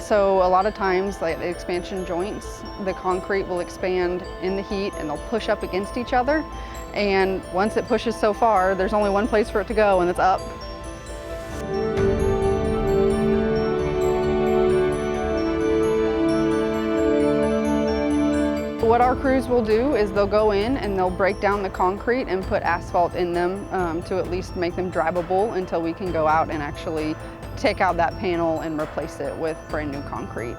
So a lot of times, like the expansion joints, the concrete will expand in the heat and they'll push up against each other. And once it pushes so far, there's only one place for it to go, and it's up. What our crews will do is they'll go in and they'll break down the concrete and put asphalt in them to at least make them drivable until we can go out and actually take out that panel and replace it with brand new concrete.